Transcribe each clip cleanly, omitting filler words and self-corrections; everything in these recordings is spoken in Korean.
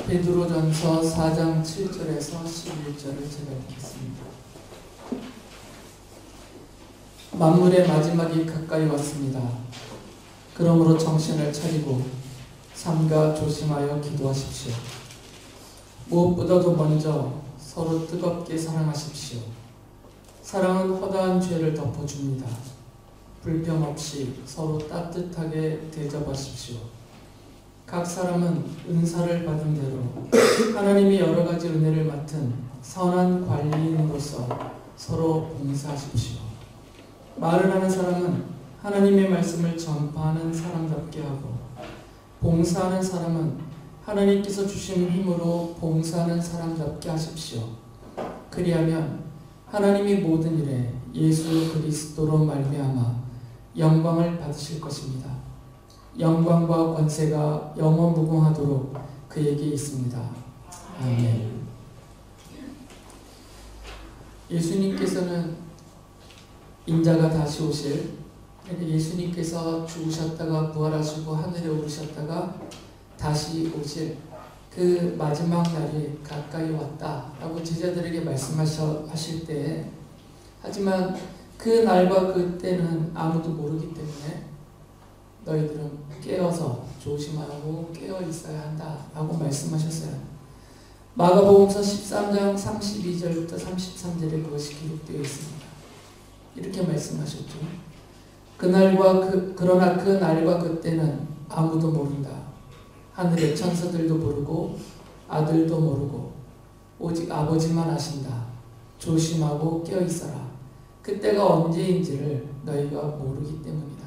베드로전서 4장 7절에서 11절을 제가 읽겠습니다. 만물의 마지막이 가까이 왔습니다. 그러므로 정신을 차리고 삼가 조심하여 기도하십시오. 무엇보다도 먼저 서로 뜨겁게 사랑하십시오. 사랑은 허다한 죄를 덮어줍니다. 불평 없이 서로 따뜻하게 대접하십시오. 각 사람은 은사를 받은 대로 하나님이 여러 가지 은혜를 맡은 선한 관리인으로서 서로 봉사하십시오. 말을 하는 사람은 하나님의 말씀을 전파하는 사람답게 하고, 봉사하는 사람은 하나님께서 주신 힘으로 봉사하는 사람답게 하십시오. 그리하면 하나님이 모든 일에 예수 그리스도로 말미암아 영광을 받으실 것입니다. 영광과 권세가 영원무궁하도록 그에게 있습니다. 아멘. 예수님께서는 인자가 다시 오실, 예수님께서 죽으셨다가 부활하시고 하늘에 오르셨다가 다시 오실 그 마지막 날이 가까이 왔다라고 제자들에게 말씀하실 때, 하지만 그 날과 그 때는 아무도 모르기 때문에 너희들은 깨어서 조심하고 깨어 있어야 한다라고 말씀하셨어요. 마가복음서 13장 32절부터 33절에 그것이 기록되어 있습니다. 이렇게 말씀하셨죠. 그러나 그 날과 그 때는 아무도 모른다. 하늘의 천사들도 모르고 아들도 모르고 오직 아버지만 아신다. 조심하고 깨어 있어라. 그때가 언제인지를 너희가 모르기 때문이다.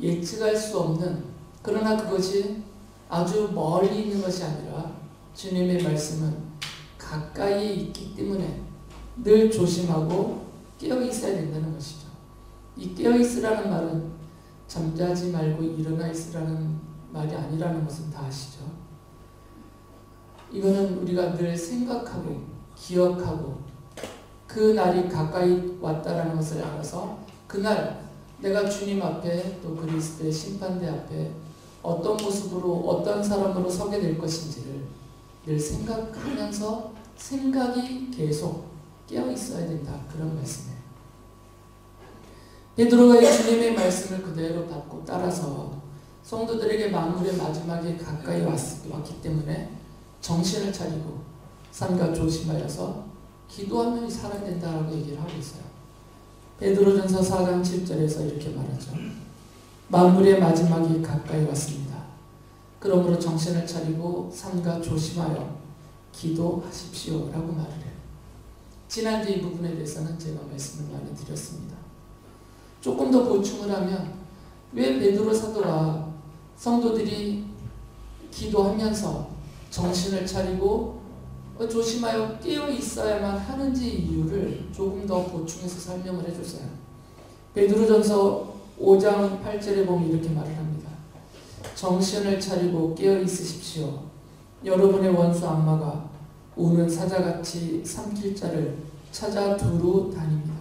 예측할 수 없는, 그러나 그것이 아주 멀리 있는 것이 아니라 주님의 말씀은 가까이에 있기 때문에 늘 조심하고 깨어 있어야 된다는 것이죠. 이 깨어 있으라는 말은 잠자지 말고 일어나 있으라는 말이 아니라는 것은 다 아시죠. 이거는 우리가 늘 생각하고 기억하고 그 날이 가까이 왔다라는 것을 알아서 그날 내가 주님 앞에 또 그리스도의 심판대 앞에 어떤 모습으로 어떤 사람으로 서게 될 것인지를 늘 생각하면서 생각이 계속 깨어 있어야 된다, 그런 말씀이에요. 베드로가 주님의 말씀을 그대로 받고 따라서 성도들에게 만물의 마지막이 가까이 왔기 때문에 정신을 차리고 삼가 조심하여서 기도하며 살아야 된다라고 얘기를 하고 있어요. 베드로전서 4장 7절에서 이렇게 말하죠. 만물의 마지막이 가까이 왔습니다. 그러므로 정신을 차리고 삼가 조심하여 기도하십시오 라고 말을 해요. 지난주 이 부분에 대해서는 제가 말씀을 많이 드렸습니다. 조금 더 보충을 하면 왜 베드로 사도가 성도들이 기도하면서 정신을 차리고 조심하여 깨어 있어야만 하는지 이유를 조금 더 보충해서 설명을 해줬어요. 베드로전서 5장 8절에 보면 이렇게 말을 합니다. 정신을 차리고 깨어 있으십시오. 여러분의 원수 악마가 우는 사자같이 삼킬 자를 찾아 두루 다닙니다.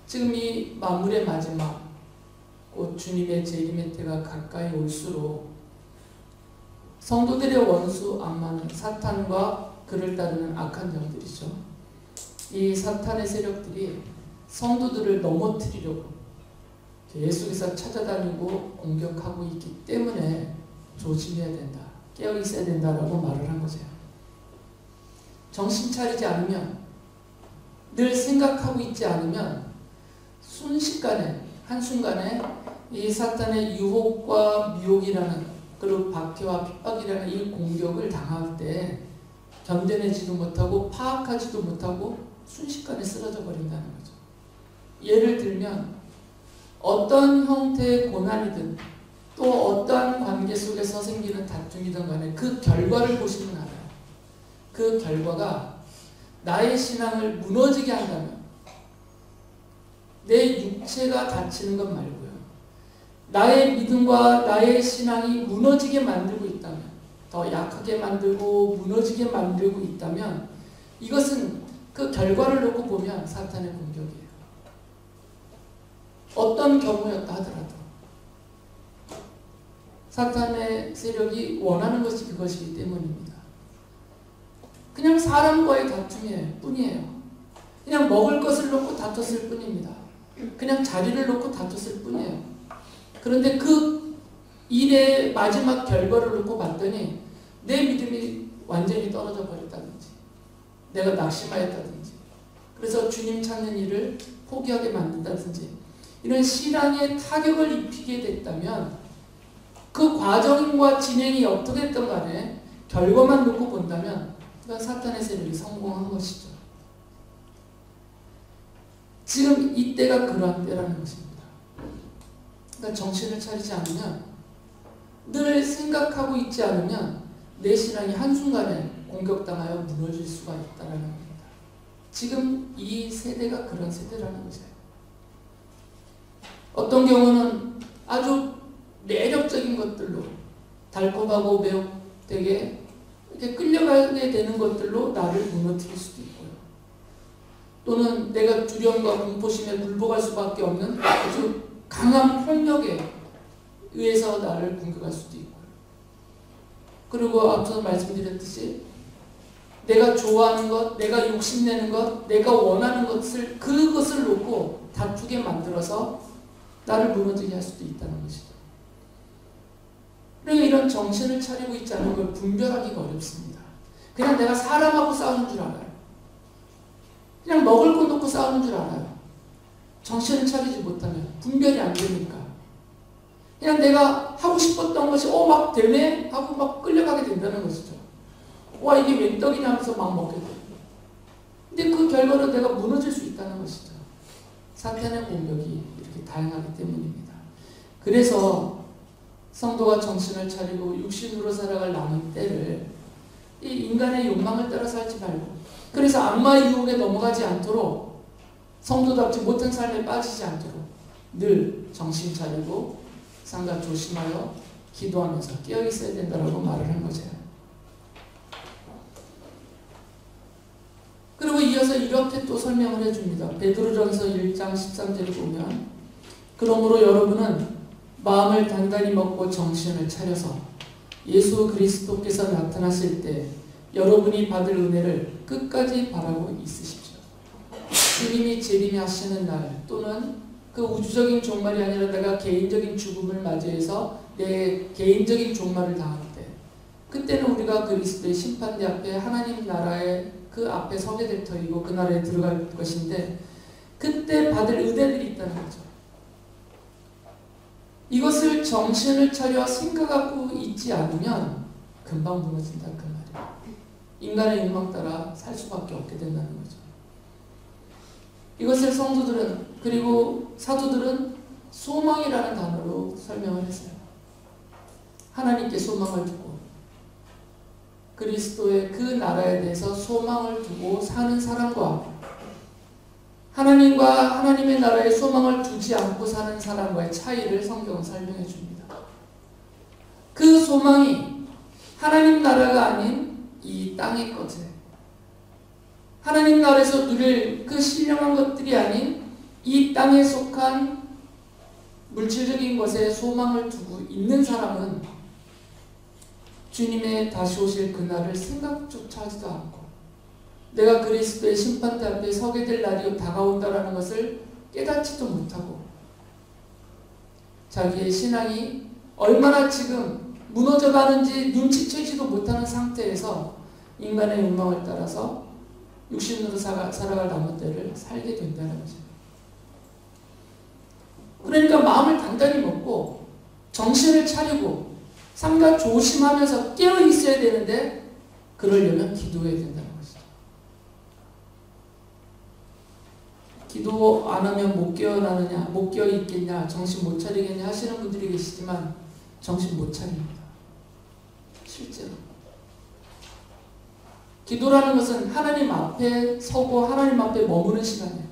지금 이 만물의 마지막, 곧 주님의 재림의 때가 가까이 올수록 성도들의 원수 악마는 사탄과 그를 따르는 악한 영들이죠. 이 사탄의 세력들이 성도들을 넘어뜨리려고 계속해서 찾아다니고 공격하고 있기 때문에 조심해야 된다, 깨어 있어야 된다라고 말을 한 거죠. 정신 차리지 않으면, 늘 생각하고 있지 않으면 순식간에, 한순간에 이 사탄의 유혹과 미혹이라는, 그리고 박해와 핍박이라는 이 공격을 당할 때 견뎌내지도 못하고 파악하지도 못하고 순식간에 쓰러져 버린다는 거죠. 예를 들면 어떤 형태의 고난이든 또 어떠한 관계 속에서 생기는 다툼이든 간에 그 결과를 보시면 알아요. 그 결과가 나의 신앙을 무너지게 한다면, 내 육체가 다치는 것 말고요, 나의 믿음과 나의 신앙이 무너지게 만들고 있다면, 더 약하게 만들고 무너지게 만들고 있다면, 이것은 그 결과를 놓고 보면 사탄의 공격이에요. 어떤 경우였다 하더라도 사탄의 세력이 원하는 것이 그것이기 때문입니다. 그냥 사람과의 다툼이에요. 뿐이에요. 그냥 먹을 것을 놓고 다퉜을 뿐입니다. 그냥 자리를 놓고 다퉜을 뿐이에요. 그런데 그 일의 마지막 결과를 놓고 봤더니 내 믿음이 완전히 떨어져 버렸다든지 내가 낙심하였다든지 그래서 주님 찾는 일을 포기하게 만든다든지 이런 신앙에 타격을 입히게 됐다면 그 과정과 진행이 어떻게 됐든 간에 결과만 놓고 본다면 그건 사탄의 세력이 성공한 것이죠. 지금 이때가 그러한 때라는 것입니다. 그러니까 정신을 차리지 않으면 늘 생각하고 있지 않으면 내 신앙이 한순간에 공격당하여 무너질 수가 있다는 겁니다. 지금 이 세대가 그런 세대라는 거죠. 어떤 경우는 아주 매력적인 것들로 달콤하고 매우 되게 이렇게 끌려가게 되는 것들로 나를 무너뜨릴 수도 있고요. 또는 내가 두려움과 공포심에 굴복할 수밖에 없는 아주 강한 폭력에 의해서 나를 공격할 수도 있고요. 그리고 앞서 말씀드렸듯이 내가 좋아하는 것, 내가 욕심내는 것, 내가 원하는 것을 그것을 놓고 다투게 만들어서 나를 무너지게 할 수도 있다는 것이죠. 그러니까 이런 정신을 차리고 있지 않은 걸 분별하기가 어렵습니다. 그냥 내가 사람하고 싸우는 줄 알아요. 그냥 먹을 거 놓고 싸우는 줄 알아요. 정신을 차리지 못하면 분별이 안 되니까 그냥 내가 하고 싶었던 것이 막 되네? 하고 막 끌려가게 된다는 것이죠. 와 이게 웬 떡이냐 하면서 막 먹게 돼요. 근데 그 결과로 내가 무너질 수 있다는 것이죠. 사탄의 공격이 이렇게 다양하기 때문입니다. 그래서 성도가 정신을 차리고 육신으로 살아갈 남은 때를 이 인간의 욕망을 따라 살지 말고 그래서 악마의 유혹에 넘어가지 않도록 성도답지 못한 삶에 빠지지 않도록 늘 정신 차리고 삼가 조심하여 기도하면서 깨어 있어야 된다고 말을 한 거죠. 그리고 이어서 이렇게 또 설명을 해줍니다. 베드로전서 1장 13절을 보면 그러므로 여러분은 마음을 단단히 먹고 정신을 차려서 예수 그리스도께서 나타나실 때 여러분이 받을 은혜를 끝까지 바라고 있으십시오. 주님이 재림하시는 날 또는 그 우주적인 종말이 아니라 내가 개인적인 죽음을 맞이해서 내 개인적인 종말을 당할 때 그때는 우리가 그리스도의 심판대 앞에 하나님 나라의 그 앞에 서게 될 터이고 그 나라에 들어갈 것인데 그때 받을 은혜들이 있다는 거죠. 이것을 정신을 차려 생각하고 있지 않으면 금방 무너진다 그 말이에요. 인간의 욕망 따라 살 수밖에 없게 된다는 거죠. 이것을 성도들은 그리고 사도들은 소망이라는 단어로 설명을 했어요. 하나님께 소망을 두고 그리스도의 그 나라에 대해서 소망을 두고 사는 사람과 하나님과 하나님의 나라에 소망을 두지 않고 사는 사람과의 차이를 성경은 설명해 줍니다. 그 소망이 하나님 나라가 아닌 이 땅의 것에 하나님 나라에서 누릴 그 신령한 것들이 아닌 이 땅에 속한 물질적인 것에 소망을 두고 있는 사람은 주님의 다시 오실 그날을 생각조차 하지도 않고 내가 그리스도의 심판대 앞에 서게 될 날이 다가온다라는 것을 깨닫지도 못하고 자기의 신앙이 얼마나 지금 무너져가는지 눈치채지도 못하는 상태에서 인간의 욕망을 따라서 육신으로 살아갈 남은 때를 살게 된다는 거죠. 그러니까 마음을 단단히 먹고 정신을 차리고 삼가 조심하면서 깨어 있어야 되는데 그러려면 기도해야 된다는 것이죠. 기도 안 하면 못 깨어나느냐, 못 깨어 있겠냐, 정신 못 차리겠냐 하시는 분들이 계시지만 정신 못 차립니다. 실제로. 기도라는 것은 하나님 앞에 서고 하나님 앞에 머무는 시간이에요.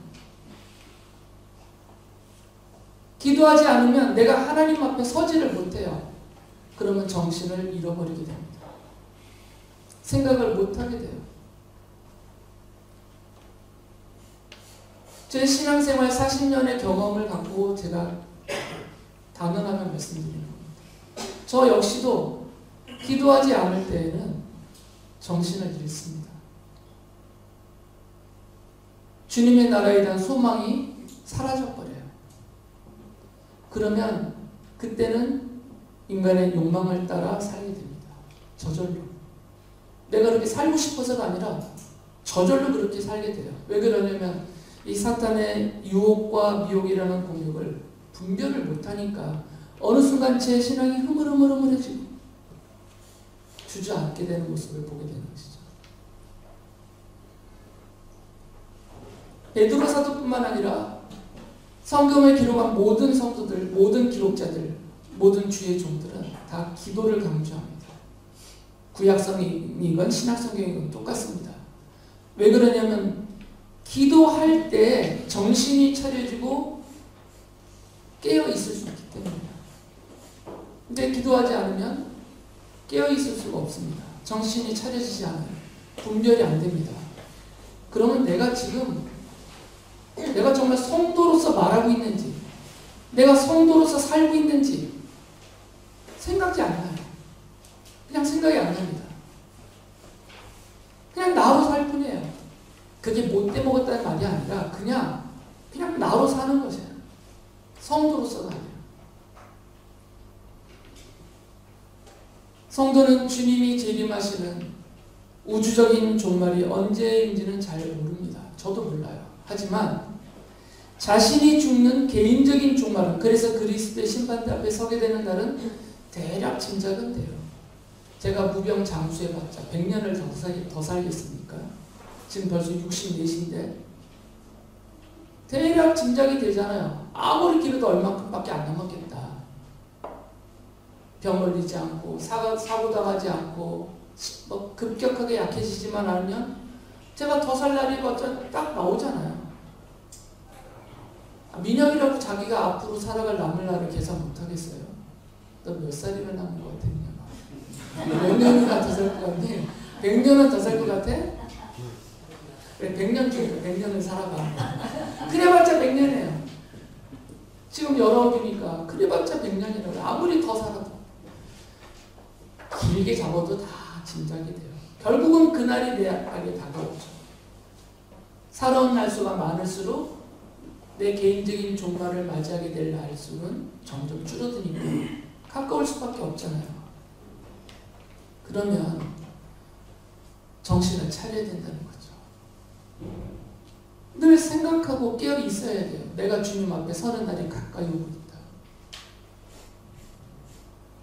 기도하지 않으면 내가 하나님 앞에 서지를 못해요. 그러면 정신을 잃어버리게 됩니다. 생각을 못하게 돼요. 제 신앙생활 40년의 경험을 갖고 제가 단언하며 말씀드리는 겁니다. 저 역시도 기도하지 않을 때에는 정신을 잃습니다. 주님의 나라에 대한 소망이 사라져버려요. 그러면 그때는 인간의 욕망을 따라 살게 됩니다. 저절로. 내가 그렇게 살고 싶어서가 아니라 저절로 그렇게 살게 돼요. 왜 그러냐면 이 사탄의 유혹과 미혹이라는 공격을 분별을 못하니까 어느 순간 제 신앙이 흐물흐물해지고 주저앉게 되는 모습을 보게 되는 것이죠. 베드로 사도뿐만 아니라 성경을 기록한 모든 성도들, 모든 기록자들, 모든 주의 종들은 다 기도를 강조합니다. 구약성이건 신약성경이건 똑같습니다. 왜 그러냐면 기도할 때 정신이 차려지고 깨어 있을 수 있기 때문이에요. 근데 기도하지 않으면 깨어 있을 수가 없습니다. 정신이 차려지지 않아요. 분별이 안 됩니다. 그러면 내가 정말 성도로서 말하고 있는지, 내가 성도로서 살고 있는지 생각이 안 나요. 그냥 생각이 안 납니다. 그냥 나로 살 뿐이에요. 그게 못돼 먹었다는 말이 아니라 그냥 나로 사는 것이에요. 성도로서가 아니에요. 성도는 주님이 재림하시는 우주적인 종말이 언제인지는 잘 모릅니다. 저도 몰라요. 하지만 자신이 죽는 개인적인 종말은, 그래서 그리스도의 심판대 앞에 서게 되는 날은 대략 짐작은 돼요. 제가 무병장수해봤자 100년을 더 살겠습니까? 지금 벌써 64인데 대략 짐작이 되잖아요. 아무리 길어도 얼마큼밖에 안 남았겠다. 병 걸리지 않고 사고 당하지 않고 뭐 급격하게 약해지지만 않으면 제가 더 살 날이 딱 나오잖아요. 민영이라고 자기가 앞으로 살아갈 남을 날을 계산 못하겠어요? 너 몇 살이면 남은 것 같아? 몇 년이나 더 살 것 같아? 100년은 더 살 것 같아? 그래, 100년 중에 100년을 살아봐. 그래봤자 100년이에요. 지금 19이니까 그래봤자 100년이라고. 아무리 더 살아도 길게 잡아도 다 짐작이 돼요. 결국은 그날이 내게 다가오죠. 살아온 날수가 많을수록 내 개인적인 종말을 맞이하게 될 날수는 점점 줄어드니까 가까울 수밖에 없잖아요. 그러면 정신을 차려야 된다는 거죠. 늘 생각하고 깨어 있어야 돼요. 내가 주님 앞에 서는 날이 가까이 오고 있다.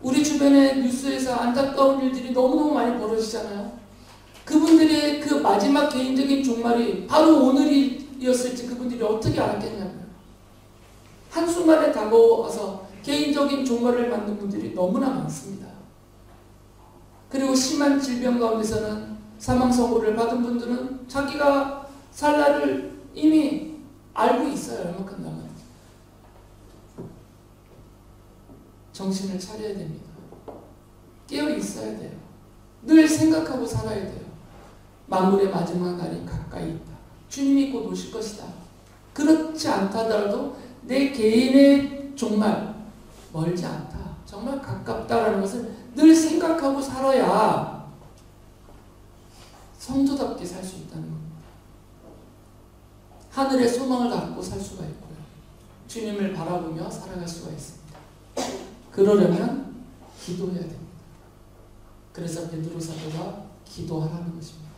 우리 주변의 뉴스에서 안타까운 일들이 너무너무 많이 벌어지잖아요. 그분들의 그 마지막 개인적인 종말이 바로 오늘이었을지 그분들이 어떻게 알았겠냐고요. 한순간에 다가와서 개인적인 종말을 맞는 분들이 너무나 많습니다. 그리고 심한 질병 가운데서는 사망 선고를 받은 분들은 자기가 살 날을 이미 알고 있어요. 얼마큼 남았는지. 정신을 차려야 됩니다. 깨어 있어야 돼요. 늘 생각하고 살아야 돼요. 만물의 마지막 날이 가까이 있다. 주님이 곧 오실 것이다. 그렇지 않다 하더라도 내 개인의 종말 멀지 않다. 정말 가깝다라는 것을 늘 생각하고 살아야 성도답게 살 수 있다는 겁니다. 하늘의 소망을 갖고 살 수가 있고요. 주님을 바라보며 살아갈 수가 있습니다. 그러려면 기도해야 됩니다. 그래서 베드로 사도가 기도하라는 것입니다.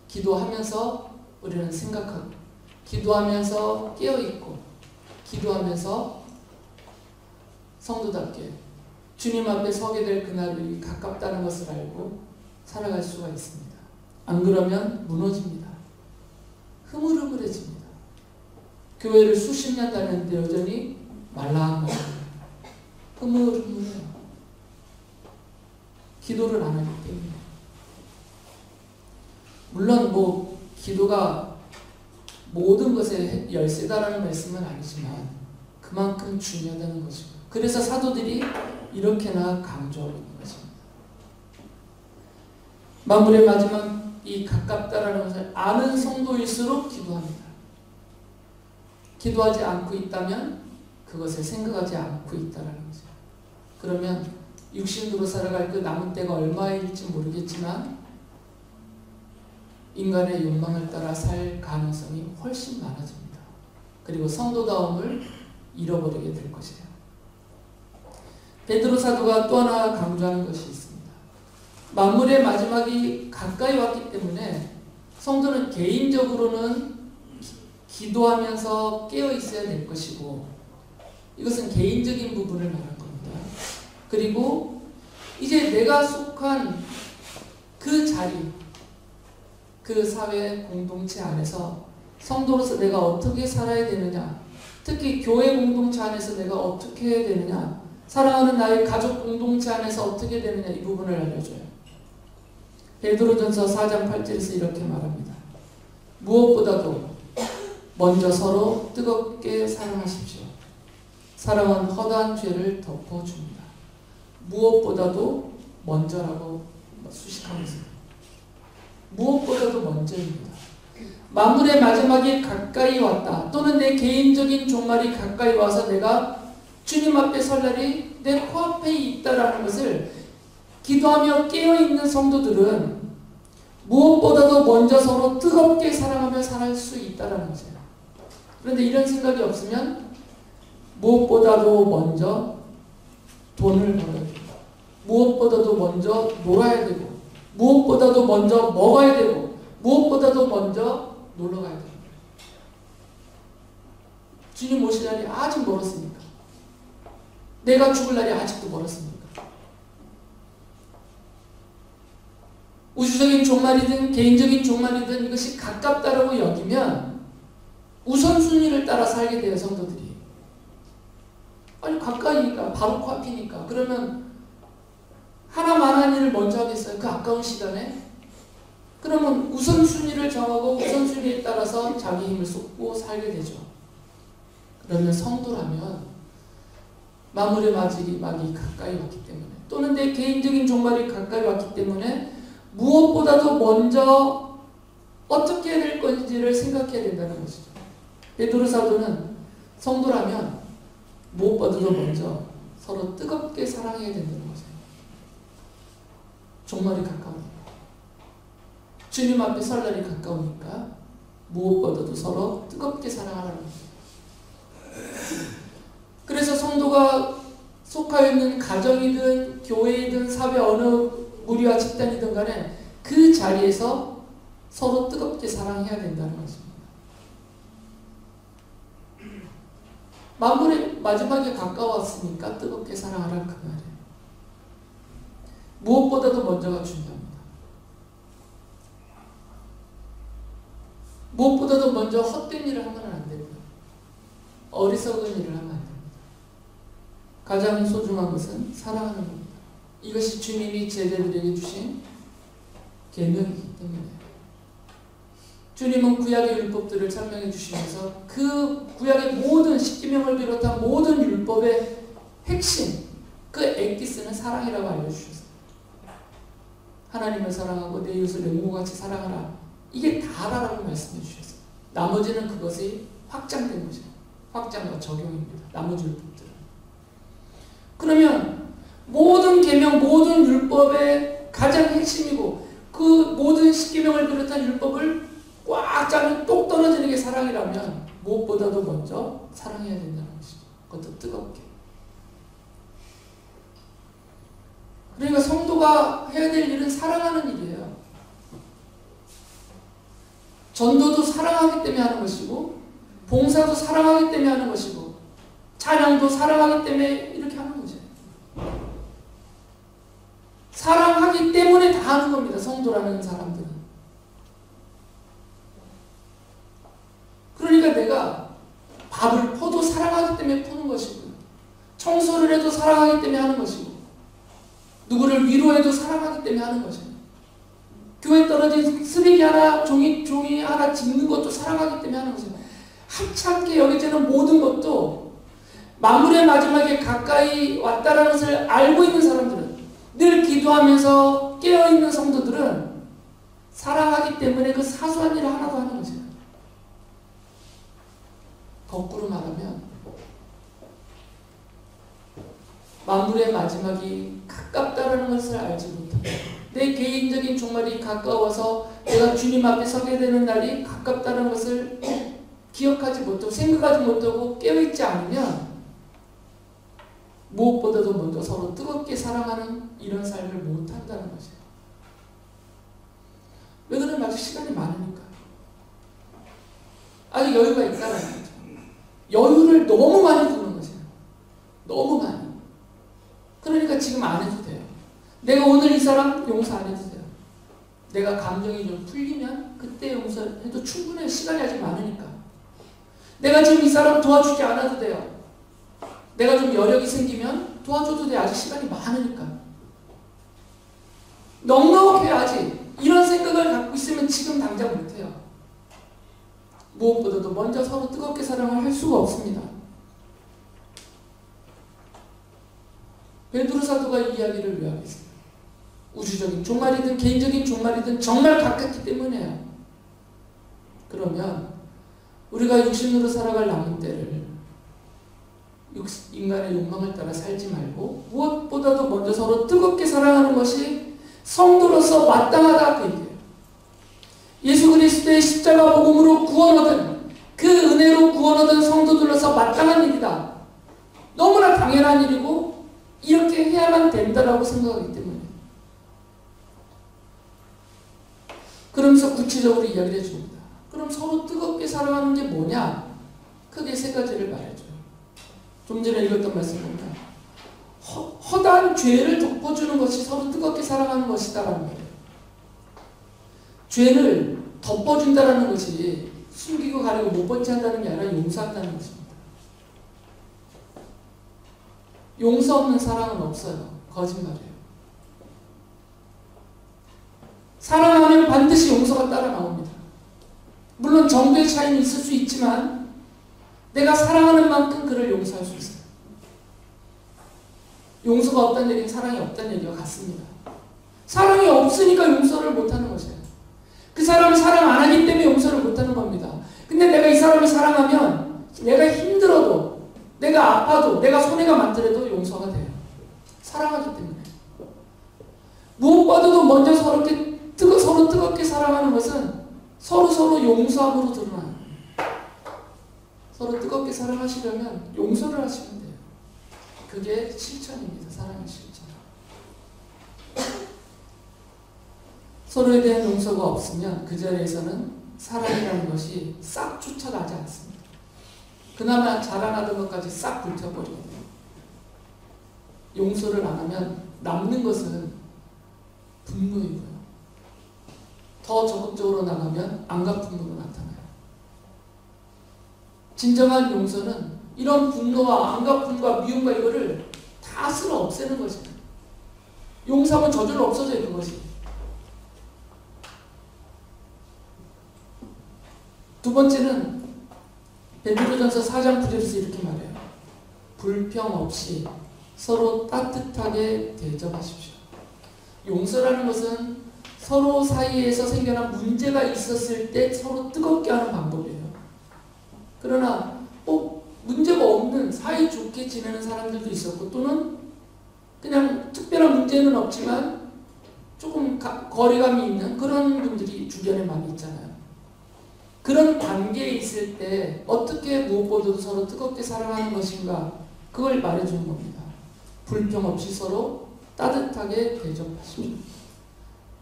기도하면서 우리는 생각하고, 기도하면서 깨어있고, 기도하면서 성도답게 주님 앞에 서게 될 그날이 가깝다는 것을 알고 살아갈 수가 있습니다. 안 그러면 무너집니다. 흐물흐물해집니다. 교회를 수십 년 다녔는데 여전히 말랑한 거예요. 흐물흐물해요. 기도를 안 하기 때문에. 물론 기도가 모든 것의 열쇠다라는 말씀은 아니지만 그만큼 중요하다는 것이고, 그래서 사도들이 이렇게나 강조하고 있는 것입니다. 만물의 마지막이 가깝다라는 것을 아는 성도일수록 기도합니다. 기도하지 않고 있다면 그것을 생각하지 않고 있다는 거죠. 그러면 육신으로 살아갈 그 남은 때가 얼마일지 모르겠지만 인간의 욕망을 따라 살 가능성이 훨씬 많아집니다. 그리고 성도다움을 잃어버리게 될 것이에요. 베드로 사도가 또 하나 강조하는 것이 있습니다. 만물의 마지막이 가까이 왔기 때문에 성도는 개인적으로는 기도하면서 깨어 있어야 될 것이고, 이것은 개인적인 부분을 말한 겁니다. 그리고 이제 내가 속한 그 자리, 그 사회 공동체 안에서 성도로서 내가 어떻게 살아야 되느냐, 특히 교회 공동체 안에서 내가 어떻게 해야 되느냐, 사랑하는 나의 가족 공동체 안에서 어떻게 되느냐, 이 부분을 알려줘요. 베드로전서 4장 8절에서 이렇게 말합니다. 무엇보다도 먼저 서로 뜨겁게 사랑하십시오. 사랑은 허다한 죄를 덮어줍니다. 무엇보다도 먼저라고 수식하면서 무엇보다도 먼저입니다. 만물의 마지막이 가까이 왔다. 또는 내 개인적인 종말이 가까이 와서 내가 주님 앞에 설 날이 내 코앞에 있다라는 것을 기도하며 깨어있는 성도들은 무엇보다도 먼저 서로 뜨겁게 사랑하며 살 수 있다는 거죠. 그런데 이런 생각이 없으면 무엇보다도 먼저 돈을 벌어야 되고, 무엇보다도 먼저 놀아야 되고, 무엇보다도 먼저 먹어야 되고, 무엇보다도 먼저 놀러 가야 됩니다. 주님 오실 날이 아직 멀었으니까. 내가 죽을 날이 아직도 멀었으니까. 우주적인 종말이든 개인적인 종말이든 이것이 가깝다라고 여기면 우선순위를 따라 살게 돼요, 성도들이. 아니, 가까이니까, 바로 코앞이니까. 그러면 하나만한 일을 먼저 하겠어요? 그 아까운 시간에? 그러면 우선순위를 정하고 우선순위에 따라서 자기 힘을 쏟고 살게 되죠. 그러면 성도라면 만물의 마지막이 가까이 왔기 때문에, 또는 내 개인적인 종말이 가까이 왔기 때문에 무엇보다도 먼저 어떻게 해야 될 건지를 생각해야 된다는 것이죠. 베드로 사도는 성도라면 무엇보다도 먼저 서로 뜨겁게 사랑해야 된다는 거죠. 종말이 가까우니까, 주님 앞에 설 날이 가까우니까 무엇보다도 서로 뜨겁게 사랑하라는 거죠. 그래서 성도가 속하여 있는 가정이든 교회이든 사회 어느 무리와 집단이든 간에 그 자리에서 서로 뜨겁게 사랑해야 된다는 것입니다. 만물의 마지막에 가까웠으니까 뜨겁게 사랑하라, 그 말이에요. 무엇보다도 먼저가 중요합니다. 무엇보다도 먼저 헛된 일을 하면 안 되고요. 어리석은 일을 하면 안 됩니다. 가장 소중한 것은 사랑하는 겁니다. 이것이 주님이 제자들에게 주신 계명이기 때문에 주님은 구약의 율법들을 설명해 주시면서 그 구약의 모든 십계명을 비롯한 모든 율법의 핵심, 그 엑기스는 사랑이라고 알려주셨어요. 하나님을 사랑하고 내 이웃을 내 몸같이 사랑하라. 이게 다라라고 말씀해 주셨어요. 나머지는 그것이 확장된 거죠. 확장과 적용입니다. 나머지 율법들은. 그러면 모든 계명, 모든 율법의 가장 핵심이고 그 모든 십계명을 비롯한 율법을 꽉 짜면 똑 떨어지는 게 사랑이라면 무엇보다도 먼저 사랑해야 된다는 것이죠. 그것도 뜨겁게. 그러니까 성도가 해야 될 일은 사랑하는 일이에요. 전도도 사랑하기 때문에 하는 것이고, 봉사도 사랑하기 때문에 하는 것이고, 찬양도 사랑하기 때문에 이렇게 하는 거죠. 사랑하기 때문에 다 하는 겁니다, 성도라는 사람들은. 그러니까 내가 밥을 퍼도 사랑하기 때문에 퍼는 것이고, 청소를 해도 사랑하기 때문에 하는 것이고, 누구를 위로해도 사랑하기 때문에 하는 것이고, 교회 떨어진 쓰레기 하나, 종이 하나 짚는 것도 사랑하기 때문에 하는 것이고, 하찮게 여겨지는 모든 것도 만물의 마지막에 가까이 왔다라는 것을 알고 있는 사람들은, 늘 기도하면서 깨어있는 성도들은 사랑하기 때문에 그 사소한 일을 하나도 하는 거죠. 거꾸로 말하면 만물의 마지막이 가깝다는 것을 알지 못합니다. 내 개인적인 종말이 가까워서 내가 주님 앞에 서게 되는 날이 가깝다는 것을 기억하지 못하고 생각하지 못하고 깨어있지 않으면 무엇보다도 먼저 서로 뜨겁게 사랑하는 이런 삶을 못한다는 것이에요. 왜 그러냐면 아직 시간이 많으니까. 아직 여유가 있다는 거죠. 여유를 너무 많이 두는 거죠. 너무 많이. 그러니까 지금 안 해도 돼요. 내가 오늘 이 사람 용서 안 해도 돼요. 내가 감정이 좀 풀리면 그때 용서해도 충분해요. 시간이 아직 많으니까. 내가 지금 이 사람 도와주지 않아도 돼요. 내가 좀 여력이 생기면 도와줘도 돼. 아직 시간이 많으니까. 넉넉해 아직. 이런 생각을 갖고 있으면 지금 당장 못해요. 무엇보다도 먼저 서로 뜨겁게 사랑을 할 수가 없습니다. 베드로 사도가 이 이야기를 왜 하겠어요? 우주적인 종말이든 개인적인 종말이든 정말 가깝기 때문에요. 그러면 우리가 육신으로 살아갈 남은 때를 인간의 욕망을 따라 살지 말고 무엇보다도 먼저 서로 뜨겁게 사랑하는 것이 성도로서 마땅하다 그 얘기예요. 예수 그리스도의 십자가 복음으로 구원 얻은 그 은혜로 구원 얻은 성도들로서 마땅한 일이다. 너무나 당연한 일이고 이렇게 해야만 된다라고 생각하기 때문에 그러면서 구체적으로 이야기를 해줍니다. 그럼 서로 뜨겁게 사랑하는 게 뭐냐? 크게 세 가지를 말해줘요. 좀 전에 읽었던 말씀입니다. 허다한 죄를 덮어주는 것이 서로 뜨겁게 사랑하는 것이다라는 거예요. 죄를 덮어준다라는 것이 숨기고 가리고 못 번지 한다는 게 아니라 용서한다는 것입니다. 용서 없는 사랑은 없어요. 거짓말이에요. 사랑하면 반드시 용서가 따라 나옵니다. 물론 정도의 차이는 있을 수 있지만 내가 사랑하는 만큼 그를 용서할 수 있어요. 용서가 없다는 얘기는 사랑이 없다는 얘기와 같습니다. 사랑이 없으니까 용서를 못하는 것이에요. 그 사람이 사랑 안 하기 때문에 용서를 못하는 겁니다. 근데 내가 이 사람을 사랑하면 내가 힘들어도 내가 아파도 내가 손해가 많더라도 용서가 돼요. 사랑하기 때문에. 무엇보다도 먼저 서로 뜨겁게 사랑하는 것은 서로 용서함으로 드러나요. 서로 뜨겁게 사랑하시려면 용서를 하시면 돼요. 그게 실천입니다. 사랑의 실천. 서로에 대한 용서가 없으면 그 자리에서는 사랑이라는 것이 싹 쫓아나지 않습니다. 그나마 자라나던 것까지 싹 불태워버리거든요. 용서를 안 하면 남는 것은 분노이고요. 더 적극적으로 나가면 안갚음으로 나타나요. 진정한 용서는 이런 분노와 안갚음과 미움과 이거를 다 쓸어 없애는 것이에요. 용서하면 저절로 없어져요. 그것이. 두 번째는 베드로전서 4장 9절에서 이렇게 말해요. 불평 없이 서로 따뜻하게 대접하십시오. 용서라는 것은 서로 사이에서 생겨난 문제가 있었을 때 서로 뜨겁게 하는 방법이에요. 그러나 문제가 없는 사이좋게 지내는 사람들도 있었고 또는 그냥 특별한 문제는 없지만 조금 거리감이 있는 그런 분들이 주변에 많이 있잖아요. 그런 관계에 있을 때 어떻게 무엇보다도 서로 뜨겁게 사랑하는 것인가 그걸 말해주는 겁니다. 불평 없이 서로 따뜻하게 대접하십시오.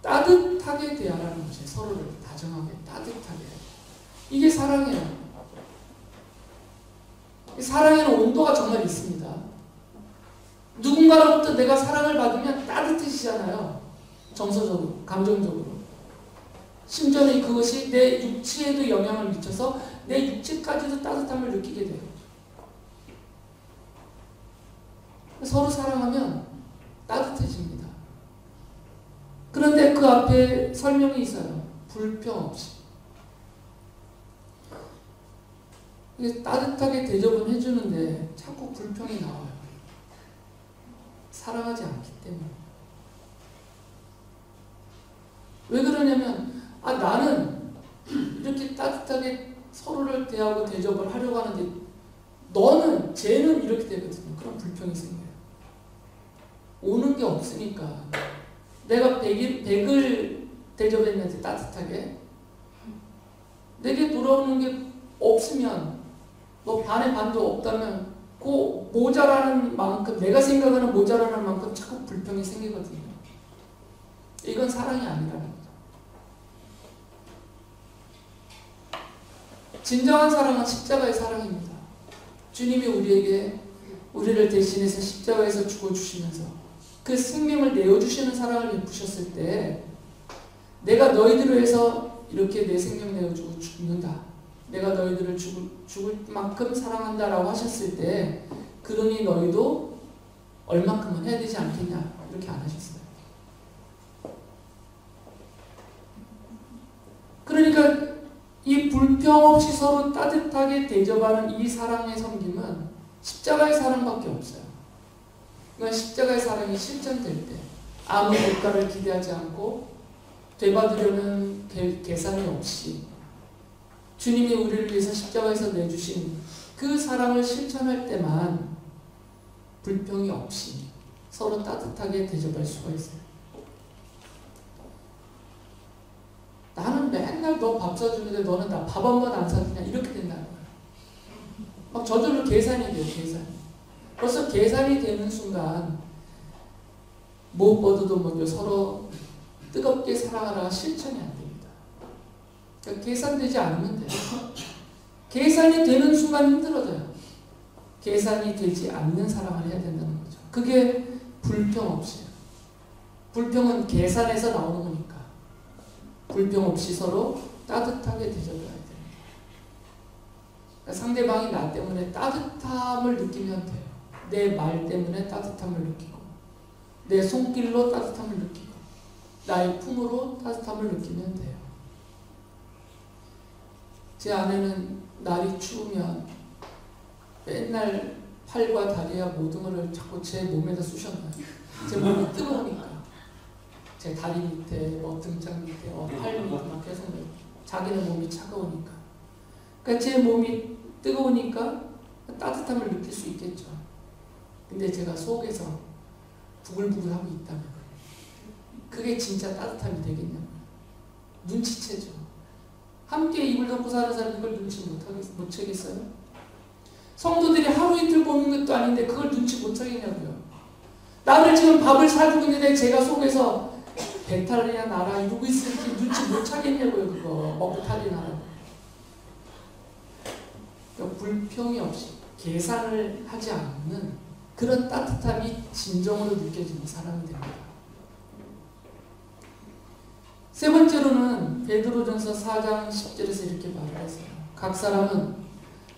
따뜻하게 대하라는 것이 서로를 다정하게 따뜻하게. 이게 사랑이에요. 사랑에는 온도가 정말 있습니다. 누군가로부터 내가 사랑을 받으면 따뜻해지잖아요. 정서적으로, 감정적으로. 심지어는 그것이 내 육체에도 영향을 미쳐서 내 육체까지도 따뜻함을 느끼게 돼요. 서로 사랑하면 따뜻해집니다. 그런데 그 앞에 설명이 있어요. 불평 없이. 따뜻하게 대접은 해주는데 자꾸 불평이 나와요. 사랑하지 않기 때문에. 왜 그러냐면 나는 이렇게 따뜻하게 서로를 대하고 대접을 하려고 하는데 쟤는 이렇게 되거든요. 그런 불평이 생겨요. 오는 게 없으니까. 내가 100을 대접했는데 따뜻하게 내게 돌아오는 게 없으면, 뭐 반의 반도 없다면 그 모자라는 만큼, 내가 생각하는 모자라는 만큼 자꾸 불평이 생기거든요. 이건 사랑이 아니라는 거죠. 진정한 사랑은 십자가의 사랑입니다. 주님이 우리를 대신해서 십자가에서 죽어주시면서 그 생명을 내어주시는 사랑을 베푸셨을 때, 내가 너희들을 위해서 이렇게 내 생명 내어주고 죽는다, 내가 너희들을 죽을 만큼 사랑한다라고 하셨을 때, 그러니 너희도 얼만큼은 해야 되지 않겠냐, 이렇게 안 하셨어요. 그러니까 이 불평 없이 서로 따뜻하게 대접하는 이 사랑의 섬김은 십자가의 사랑밖에 없어요. 그러니까 십자가의 사랑이 실천될 때 아무 대가를 기대하지 않고 되받으려는 계산이 없이 주님이 우리를 위해서 십자가에서 내주신 그 사랑을 실천할 때만 불평이 없이 서로 따뜻하게 대접할 수가 있어요. 나는 맨날 너 밥 사주는데 너는 나 밥 한 번 안 사주냐, 이렇게 된다는 거예요. 막 저절로 계산이 돼요. 계산이. 벌써 계산이 되는 순간 무엇보다도 먼저 서로 뜨겁게 사랑하라가 실천이 안 됩니다. 그러니까 계산되지 않으면 돼요. 계산이 되는 순간 힘들어져요. 계산이 되지 않는 사랑을 해야 된다는 거죠. 그게 불평 없이요. 불평은 계산에서 나오는 거니까. 불평 없이 서로 따뜻하게 대접해야 됩니다. 그러니까 상대방이 나 때문에 따뜻함을 느끼면 돼요. 내 말 때문에 따뜻함을 느끼고, 내 손길로 따뜻함을 느끼고, 나의 품으로 따뜻함을 느끼면 돼요. 제 아내는 날이 추우면 맨날 팔과 다리와 모든 것을 자꾸 제 몸에다 쑤셔놔요. 제 몸이 뜨거우니까. 제 다리 밑에, 등장 밑에, 팔 밑에 막 계속 자기는 몸이 차가우니까. 그러니까 제 몸이 뜨거우니까 따뜻함을 느낄 수 있겠죠. 근데 제가 속에서 부글부글하고 있다면 그게 진짜 따뜻함이 되겠냐고요. 눈치채죠. 함께 이불 덮고 사는 사람 이걸 눈치 못 채겠어요? 성도들이 하루 이틀 보는 것도 아닌데 그걸 눈치 못 채겠냐고요. 나를 지금 밥을 사주고 있는데 제가 속에서 배탈이나 나라 이러고 있을지 눈치 못 차겠냐고요. 그거 먹고 탈이나. 그러니까 불평이 없이 계산을 하지 않는 그런 따뜻함이 진정으로 느껴지는 사람이 됩니다. 세 번째로는 베드로전서 4장 10절에서 이렇게 말을 했어요. 각 사람은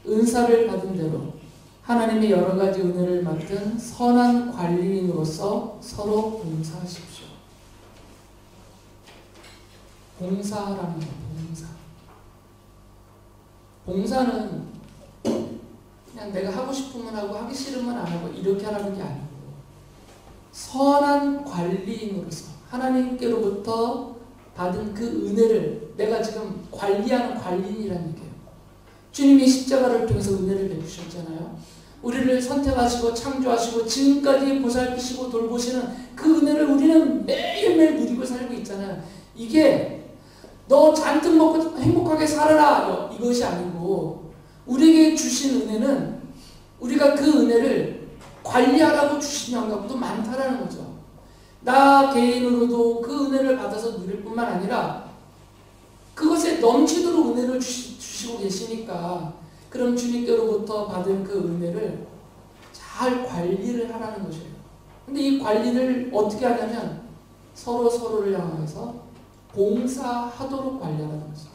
은사를 받은 대로 하나님의 여러 가지 은혜를 맡은 선한 관리인으로서 서로 봉사하십시오. 봉사하라는 거예요. 봉사는 그냥 내가 하고 싶으면 하고 하기 싫으면 안 하고 이렇게 하라는 게 아니고, 선한 관리인으로서 하나님께로부터 받은 그 은혜를 내가 지금 관리하는 관리인이라는 얘기예요. 주님이 십자가를 통해서 은혜를 베푸셨잖아요. 우리를 선택하시고 창조하시고 지금까지 보살피시고 돌보시는 그 은혜를 우리는 매일매일 누리고 살고 있잖아요. 이게 너 잔뜩 먹고 행복하게 살아라 이것이 아니고, 우리에게 주신 은혜는 우리가 그 은혜를 관리하라고 주신 영감도 많다라는 거죠. 나 개인으로도 그 은혜를 받아서 누릴 뿐만 아니라 그것에 넘치도록 은혜를 주시고 계시니까, 그럼 주님께로부터 받은 그 은혜를 잘 관리를 하라는 것이에요. 근데 이 관리를 어떻게 하냐면 서로를 향해서 봉사하도록 관리하라는 것이에요.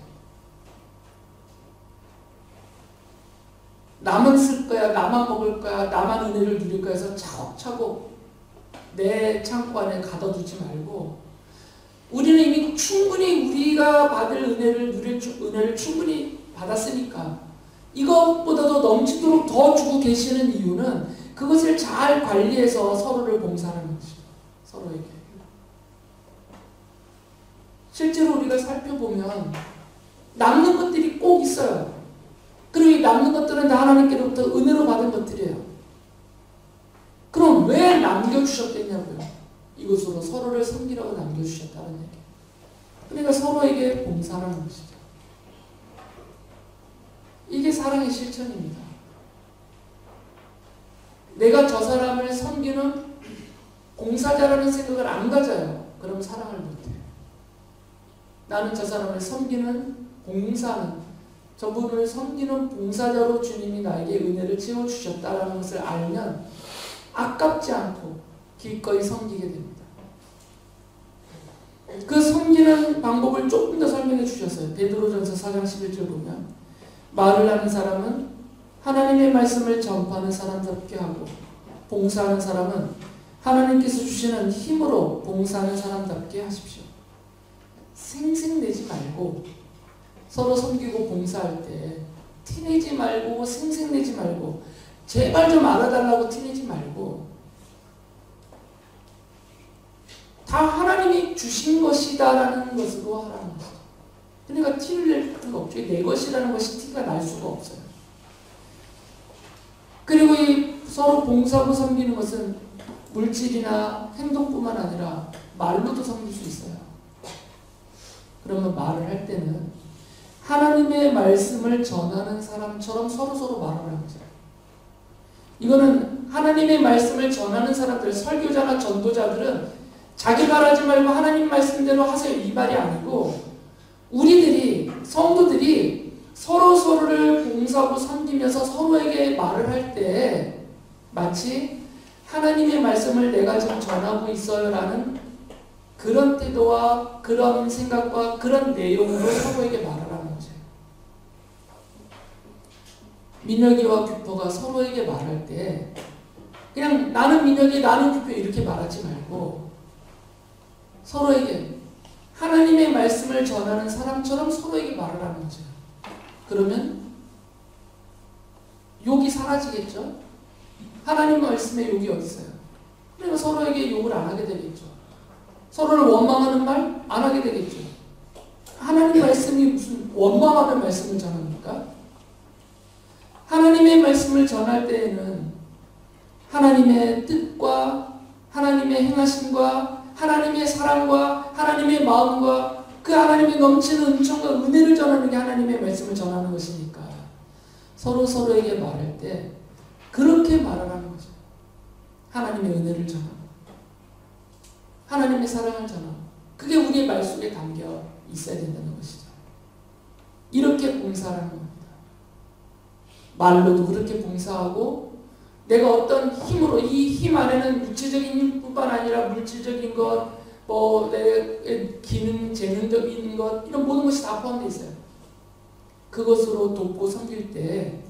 나만 쓸 거야, 나만 먹을 거야, 나만 은혜를 누릴 거야 해서 차곡차곡 내 창고 안에 가둬두지 말고, 우리는 이미 충분히 우리가 받을 은혜를 누릴 은혜를 충분히 받았으니까 이것보다도 넘치도록 더 주고 계시는 이유는 그것을 잘 관리해서 서로를 봉사하는 것이죠. 서로에게. 실제로 우리가 살펴보면 남는 것들이 꼭 있어요. 그리고 이 남는 것들은 다 하나님께로부터 은혜로 받은 것들이에요. 그럼 왜 남겨주는 남겨주셨겠냐고요. 이것으로 서로를 섬기라고 남겨주셨다는 얘기. 그러니까 서로에게 봉사라는 것이죠. 이게 사랑의 실천입니다. 내가 저 사람을 섬기는 봉사자라는 생각을 안 가져요. 그럼 사랑을 못해요. 나는 저 사람을 섬기는 봉사는, 저분을 섬기는 봉사자로 주님이 나에게 은혜를 채워주셨다는 것을 알면 아깝지 않고 기꺼이 섬기게 됩니다. 그 섬기는 방법을 조금 더 설명해 주셨어요. 베드로전서 4장 11절 보면 말을 하는 사람은 하나님의 말씀을 전파하는 사람답게 하고 봉사하는 사람은 하나님께서 주시는 힘으로 봉사하는 사람답게 하십시오. 생색내지 말고 서로 섬기고 봉사할 때 티내지 말고 생색내지 말고 제발 좀 알아달라고 티내지 말고 다 하나님이 주신 것이다라는 것으로 하라는 거죠. 그러니까 티를 낼 필요가 없죠. 내 것이라는 것이 티가 날 수가 없어요. 그리고 이 서로 봉사하고 섬기는 것은 물질이나 행동뿐만 아니라 말로도 섬길 수 있어요. 그러면 말을 할 때는 하나님의 말씀을 전하는 사람처럼 서로 말을 하는 거죠. 이거는 하나님의 말씀을 전하는 사람들, 설교자나 전도자들은 자기 말하지 말고 하나님 말씀대로 하세요, 이 말이 아니고 우리들이, 성도들이 서로를 봉사하고 섬기면서 서로에게 말을 할 때 마치 하나님의 말씀을 내가 지금 전하고 있어요 라는 그런 태도와 그런 생각과 그런 내용으로 서로에게 말을 하는 거죠. 민혁이와 규표가 서로에게 말할 때 그냥 나는 민혁이 나는 규표 이렇게 말하지 말고 서로에게 하나님의 말씀을 전하는 사람처럼 서로에게 말을 하는 거죠. 그러면 욕이 사라지겠죠? 하나님 말씀에 욕이 어디 있어요? 그러면 서로에게 욕을 안 하게 되겠죠. 서로를 원망하는 말 안 하게 되겠죠. 하나님 말씀이 무슨 원망하는 말씀을 전합니까? 하나님의 말씀을 전할 때에는 하나님의 뜻과 하나님의 행하심과 하나님의 사랑과 하나님의 마음과 그 하나님의 넘치는 은총과 은혜를 전하는 게 하나님의 말씀을 전하는 것이니까 서로에게 말할 때 그렇게 말을 하는 거죠. 하나님의 은혜를 전하고 하나님의 사랑을 전하고 그게 우리의 말 속에 담겨 있어야 된다는 것이죠. 이렇게 봉사하는 겁니다. 말로도 그렇게 봉사하고 내가 어떤 힘으로 이 힘 안에는 육체적인 힘뿐만 아니라 물질적인 것, 내 기능, 재능적인 것 이런 모든 것이 다 포함되어 있어요. 그것으로 돕고 섬길 때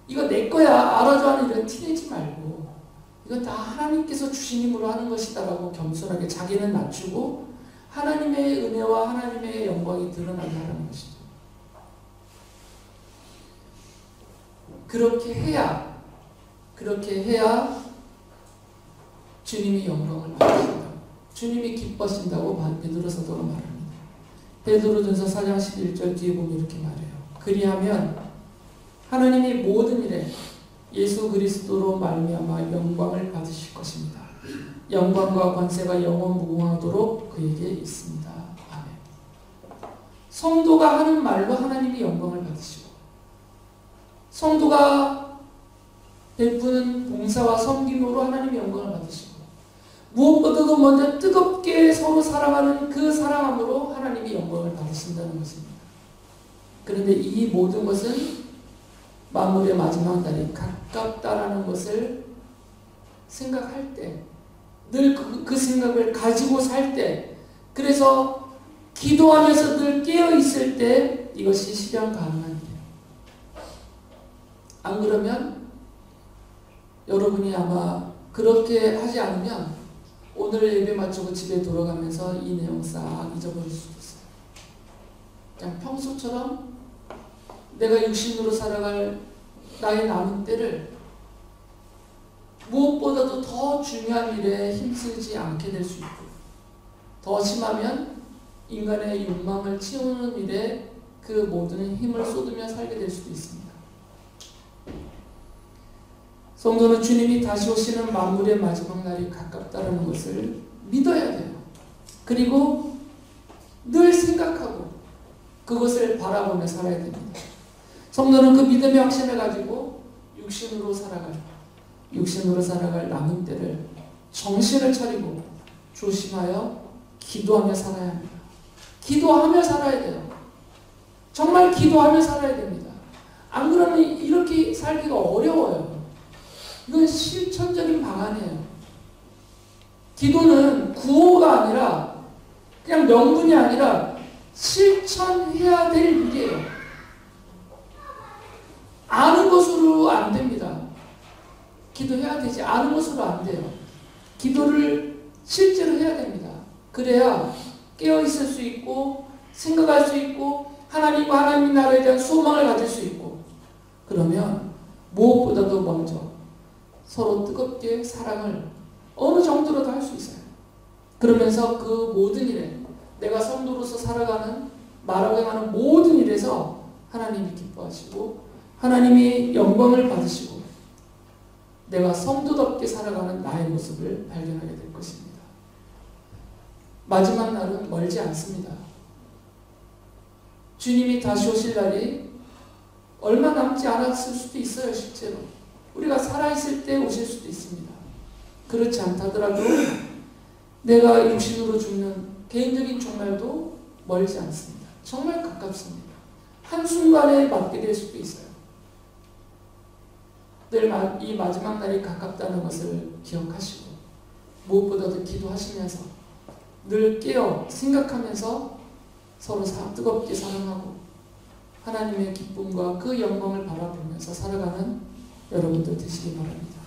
이거 내 거야 알아줘 하는 이런 티내지 말고 이건 다 하나님께서 주신 힘으로 하는 것이다 라고 겸손하게 자기는 낮추고 하나님의 은혜와 하나님의 영광이 드러난다는 것이죠. 그렇게 해야 주님이 영광을 받으신다. 주님이 기뻐하신다고 베드로 사도가 말합니다. 베드로전서 4장 11절 뒤에 보면 이렇게 말해요. 그리하면 하나님이 모든 일에 예수 그리스도로 말미암아 영광을 받으실 것입니다. 영광과 권세가 영원 무궁하도록 그에게 있습니다. 아멘. 성도가 하는 말로 하나님이 영광을 받으시고 성도가 베푸는 봉사와 섬김으로 하나님의 영광을 받으시고 무엇보다도 먼저 뜨겁게 서로 사랑하는 그 사랑함으로 하나님이 영광을 받으신다는 것입니다. 그런데 이 모든 것은 만물의 마지막 날이 가깝다라는 것을 생각할 때 늘 그 생각을 가지고 살 때 그래서 기도하면서 늘 깨어있을 때 이것이 실현 가능한 일이에요. 안 그러면 여러분이 아마 그렇게 하지 않으면 오늘 예배 마치고 집에 돌아가면서 이 내용 싹 잊어버릴 수도 있어요. 그냥 평소처럼 내가 육신으로 살아갈 나의 남은 때를 무엇보다도 더 중요한 일에 힘쓰지 않게 될 수 있고 더 심하면 인간의 욕망을 채우는 일에 그 모든 힘을 쏟으며 살게 될 수도 있습니다. 성도는 주님이 다시 오시는 만물의 마지막 날이 가깝다는 것을 믿어야 돼요. 그리고 늘 생각하고 그것을 바라보며 살아야 됩니다. 성도는 그 믿음의 확신을 가지고 육신으로 살아갈 남은 때를 정신을 차리고 조심하여 기도하며 살아야 합니다. 기도하며 살아야 돼요. 정말 기도하며 살아야 됩니다. 안 그러면 이렇게 살기가 어려워요. 이건 실천적인 방안이에요. 기도는 구호가 아니라 그냥 명분이 아니라 실천해야 될 일이에요. 아는 것으로 안 됩니다. 기도해야 되지 아는 것으로 안 돼요. 기도를 실제로 해야 됩니다. 그래야 깨어있을 수 있고 생각할 수 있고 하나님과 하나님 나라에 대한 소망을 가질 수 있고 그러면 무엇보다도 먼저 서로 뜨겁게 사랑을 어느 정도로도 할 수 있어요. 그러면서 그 모든 일에 내가 성도로서 살아가는 말하고 행하는 모든 일에서 하나님이 기뻐하시고 하나님이 영광을 받으시고 내가 성도답게 살아가는 나의 모습을 발견하게 될 것입니다. 마지막 날은 멀지 않습니다. 주님이 다시 오실 날이 얼마 남지 않았을 수도 있어요. 실제로 우리가 살아있을 때 오실 수도 있습니다. 그렇지 않다더라도 내가 육신으로 죽는 개인적인 종말도 멀지 않습니다. 정말 가깝습니다. 한순간에 맞게 될 수도 있어요. 늘 이 마지막 날이 가깝다는 것을 기억하시고 무엇보다도 기도하시면서 늘 깨어 생각하면서 서로 뜨겁게 사랑하고 하나님의 기쁨과 그 영광을 바라보면서 살아가는 여러분들 되시기 바랍니다.